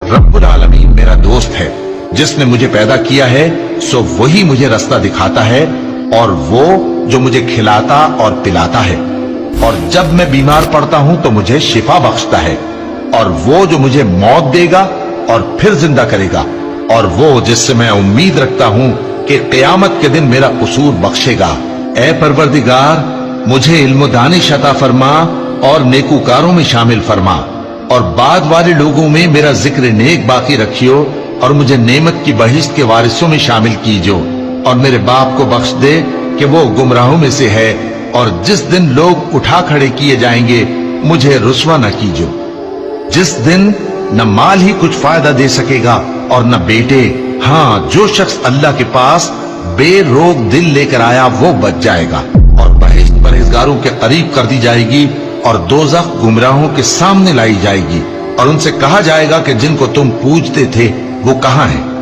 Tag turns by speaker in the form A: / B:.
A: रब्बुल आलमीन मेरा दोस्त है, जिसने मुझे पैदा किया है सो वही मुझे रास्ता दिखाता है, और वो जो मुझे खिलाता और पिलाता है, और जब मैं बीमार पड़ता हूं तो मुझे शिफा बख्शता है, और वो जो मुझे मौत देगा और फिर जिंदा करेगा, और वो जिससे मैं उम्मीद रखता हूं कि क़यामत के दिन मेरा कसूर बख्शेगा। ऐ परवरदिगार, मुझे इल्म दानिश अता फरमा और नेकूकारों में शामिल फरमा, और बाद वाले लोगों में मेरा जिक्र नेक बाकी रखियो, और मुझे नेमत की बहिश्त के वारिसों में शामिल कीजो, और मेरे बाप को बख्श दे कि वो गुमराहों में से है, और जिस दिन लोग उठा खड़े किए जाएंगे मुझे रुस्वा न कीजो, जिस दिन न माल ही कुछ फायदा दे सकेगा और न बेटे। हाँ, जो शख्स अल्लाह के पास बेरोग दिल लेकर आया वो बच जाएगा, और बहिश्त परहेजगारों के करीब कर दी जाएगी, और दोज़ख गुमराहों के सामने लाई जाएगी, और उनसे कहा जाएगा कि जिनको तुम पूजते थे वो कहाँ हैं।